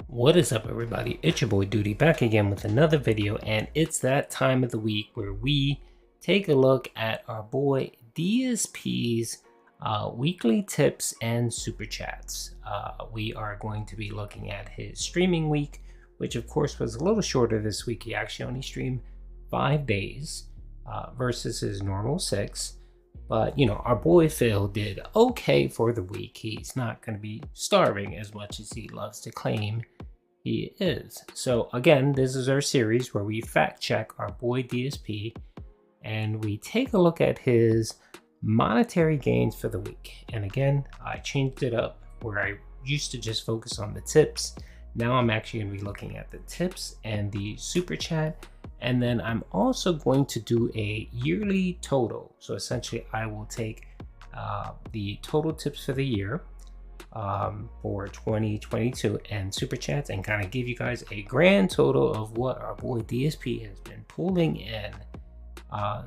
What is up, everybody? It's your boy Duty back again with another video, and it's that time of the week where we take a look at our boy DSP's weekly tips and super chats. We are going to be looking at his streaming week, which of course was a little shorter this week. He actually only streamed 5 days versus his normal 6. But, you know, our boy Phil did okay for the week. He's not going to be starving as much as he loves to claim he is. So, again, this is our series where we fact check our boy DSP and we take a look at his monetary gains for the week. And again, I changed it up where I used to just focus on the tips. Now I'm actually going to be looking at the tips and the super chat. And then I'm also going to do a yearly total. So essentially I will take the total tips for the year for 2022 and super chats and kind of give you guys a grand total of what our boy DSP has been pulling in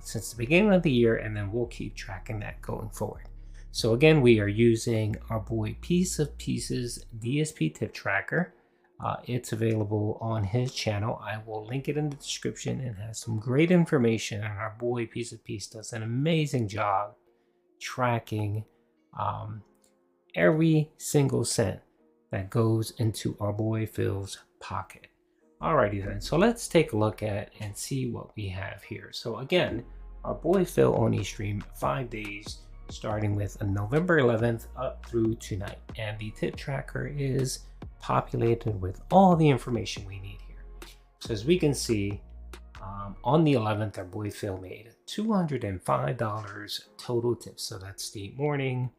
since the beginning of the year, and then we'll keep tracking that going forward. So again, we are using our boy Piece of Pieces DSP tip tracker. It's available on his channel. I will link it in the description and has some great information. And our boy Piece of Piece does an amazing job tracking every single cent that goes into our boy Phil's pocket. Alrighty then, so let's take a look at and see what we have here. So again, our boy Phil only streamed 5 days, starting with November 11th up through tonight. And the tip tracker is populated with all the information we need here. So as we can see, on the 11th, our boy Phil made $205 total tips. So that's the morning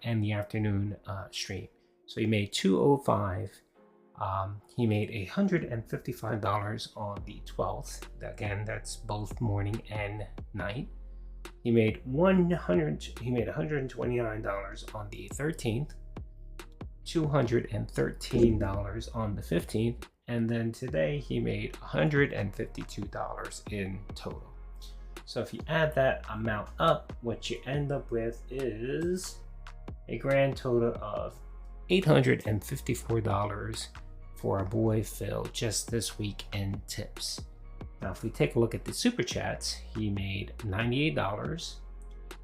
and the afternoon stream. So he made $205. He made $155 on the 12th. Again, that's both morning and night. He made $129 on the 13th, $213 on the 15th, and then today he made $152 in total. So if you add that amount up, what you end up with is a grand total of $854 for our boy Phil just this week in tips. Now, if we take a look at the super chats, he made $98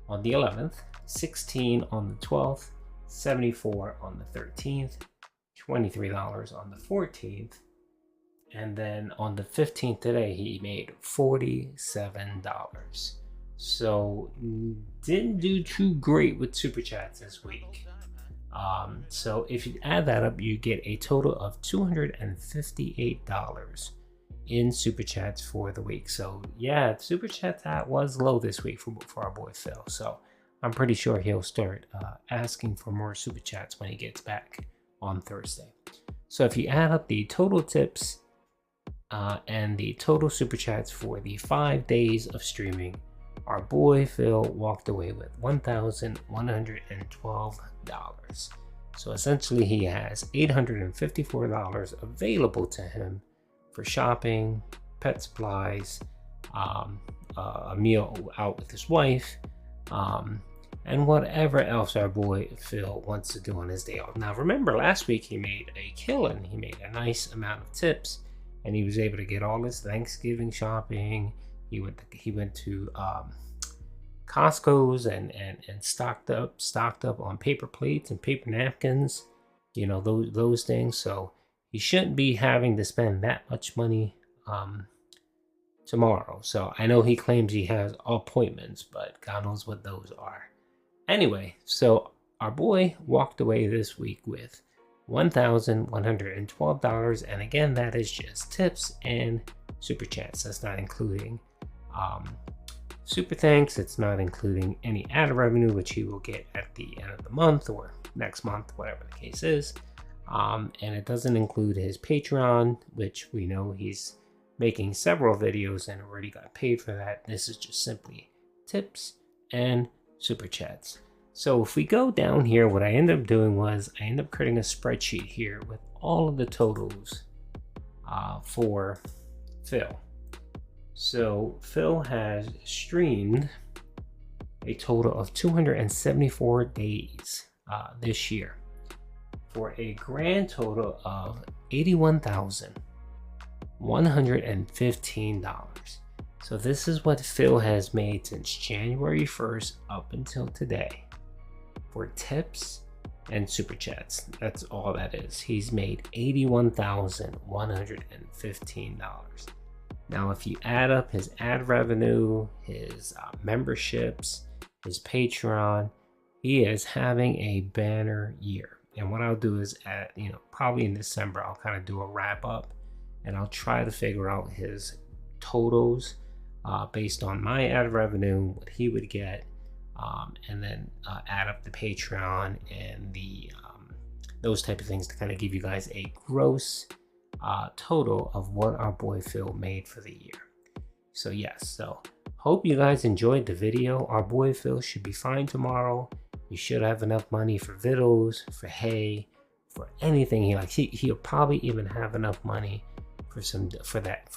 on the 11th, $16 on the 12th, $74 on the 13th, $23 on the 14th, and then on the 15th today, he made $47. So didn't do too great with super chats this week. So if you add that up, you get a total of $258 in super chats for the week. So yeah, super chat that was low this week for our boy Phil. So I'm pretty sure he'll start asking for more super chats when he gets back on Thursday. So if you add up the total tips and the total super chats for the 5 days of streaming, our boy Phil walked away with $1,112. So essentially he has $854 available to him for shopping, pet supplies, a meal out with his wife, and whatever else our boy Phil wants to do on his day off. Now remember, last week he made a killing. He made a nice amount of tips, and he was able to get all his Thanksgiving shopping. He went to Costco's and stocked up on paper plates and paper napkins, you know, those things. So he shouldn't be having to spend that much money tomorrow. So I know he claims he has appointments, but God knows what those are. Anyway, so our boy walked away this week with $1,112, and again, that is just tips and super chats. That's not including super thanks. It's not including any ad revenue, which he will get at the end of the month or next month, whatever the case is. And it doesn't include his Patreon, which we know he's making several videos and already got paid for that. This is just simply tips and super chats. So if we go down here, what I ended up doing was I ended up creating a spreadsheet here with all of the totals for Phil. So Phil has streamed a total of 274 days this year. for a grand total of $81,115. So this is what Phil has made since January 1st up until today for tips and super chats. That's all that is. He's made $81,115. Now, if you add up his ad revenue, his memberships, his Patreon, he is having a banner year. And what I'll do is probably in December, I'll kind of do a wrap up and I'll try to figure out his totals based on my ad revenue, what he would get, and then add up the Patreon and the those type of things to kind of give you guys a gross total of what our boy Phil made for the year. So yes, so hope you guys enjoyed the video. Our boy Phil should be fine tomorrow. He should have enough money for vittles, for hay, for anything he likes. He'll probably even have enough money for that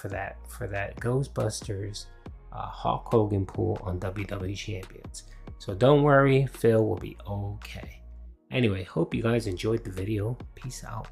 Ghostbusters Hulk Hogan pool on WWE Champions. So don't worry, Phil will be okay. Anyway, hope you guys enjoyed the video. Peace out.